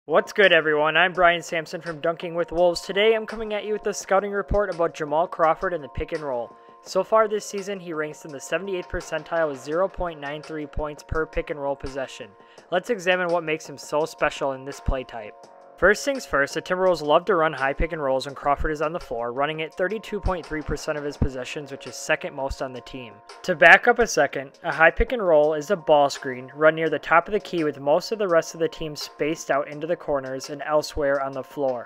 What's good, everyone? I'm Brian Sampson from Dunking with Wolves. Today I'm coming at you with a scouting report about Jamal Crawford and the pick and roll. So far this season, he ranks in the 78th percentile with 0.93 points per pick and roll possession. Let's examine what makes him so special in this play type. First things first, the Timberwolves love to run high pick and rolls when Crawford is on the floor, running at 32.3% of his possessions, which is second most on the team. To back up a second, a high pick and roll is a ball screen run near the top of the key with most of the rest of the team spaced out into the corners and elsewhere on the floor.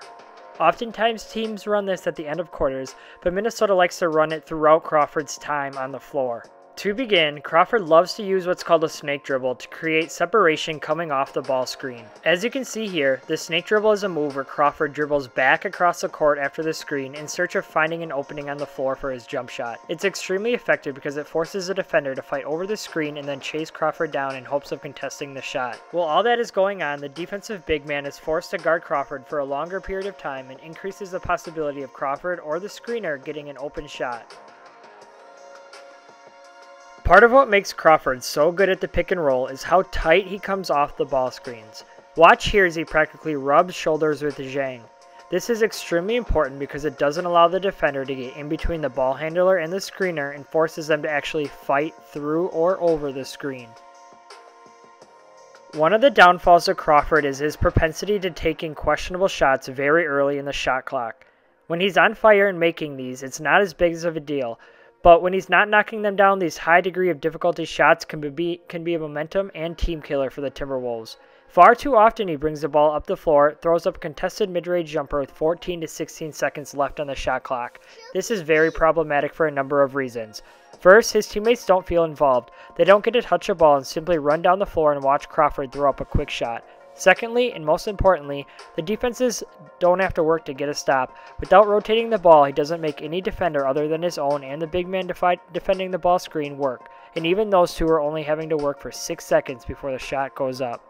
Oftentimes teams run this at the end of quarters, but Minnesota likes to run it throughout Crawford's time on the floor. To begin, Crawford loves to use what's called a snake dribble to create separation coming off the ball screen. As you can see here, the snake dribble is a move where Crawford dribbles back across the court after the screen in search of finding an opening on the floor for his jump shot. It's extremely effective because it forces a defender to fight over the screen and then chase Crawford down in hopes of contesting the shot. While all that is going on, the defensive big man is forced to guard Crawford for a longer period of time and increases the possibility of Crawford or the screener getting an open shot. Part of what makes Crawford so good at the pick and roll is how tight he comes off the ball screens. Watch here as he practically rubs shoulders with Zhang. This is extremely important because it doesn't allow the defender to get in between the ball handler and the screener and forces them to actually fight through or over the screen. One of the downfalls of Crawford is his propensity to taking questionable shots very early in the shot clock. When he's on fire and making these, it's not as big of a deal. But when he's not knocking them down, these high degree of difficulty shots can be a momentum and team killer for the Timberwolves. Far too often he brings the ball up the floor, throws up a contested mid-range jumper with 14 to 16 seconds left on the shot clock. This is very problematic for a number of reasons. First, his teammates don't feel involved. They don't get to touch a ball and simply run down the floor and watch Crawford throw up a quick shot. Secondly, and most importantly, the defenses don't have to work to get a stop. Without rotating the ball, he doesn't make any defender other than his own and the big man defending the ball screen work, and even those two are only having to work for 6 seconds before the shot goes up.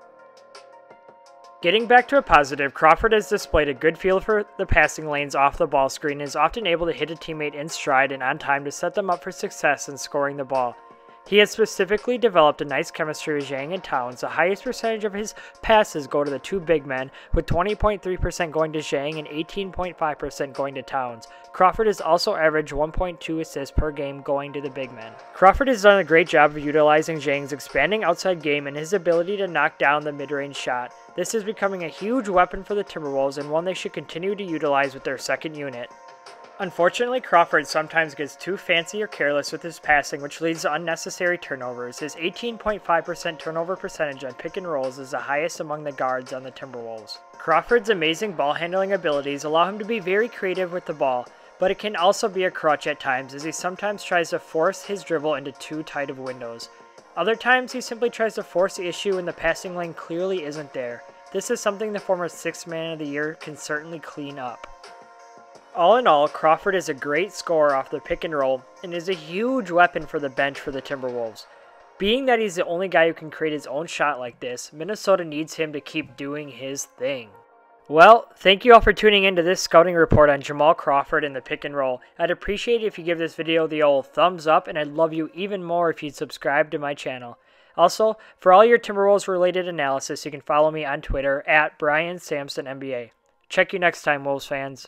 Getting back to a positive, Crawford has displayed a good feel for the passing lanes off the ball screen and is often able to hit a teammate in stride and on time to set them up for success in scoring the ball. He has specifically developed a nice chemistry with Zhang and Towns. The highest percentage of his passes go to the two big men, with 20.3% going to Zhang and 18.5% going to Towns. Crawford has also averaged 1.2 assists per game going to the big men. Crawford has done a great job of utilizing Zhang's expanding outside game and his ability to knock down the mid-range shot. This is becoming a huge weapon for the Timberwolves and one they should continue to utilize with their second unit. Unfortunately, Crawford sometimes gets too fancy or careless with his passing, which leads to unnecessary turnovers. His 18.5% turnover percentage on pick and rolls is the highest among the guards on the Timberwolves. Crawford's amazing ball handling abilities allow him to be very creative with the ball, but it can also be a crutch at times as he sometimes tries to force his dribble into too tight of windows. Other times, he simply tries to force the issue when the passing lane clearly isn't there. This is something the former 6th Man of the Year can certainly clean up. All in all, Crawford is a great scorer off the pick and roll and is a huge weapon for the bench for the Timberwolves. Being that he's the only guy who can create his own shot like this, Minnesota needs him to keep doing his thing. Well, thank you all for tuning in to this scouting report on Jamal Crawford and the pick and roll. I'd appreciate it if you give this video the old thumbs up, and I'd love you even more if you'd subscribe to my channel. Also, for all your Timberwolves related analysis, you can follow me on Twitter at BrianSampsonNBA. Check you next time, Wolves fans.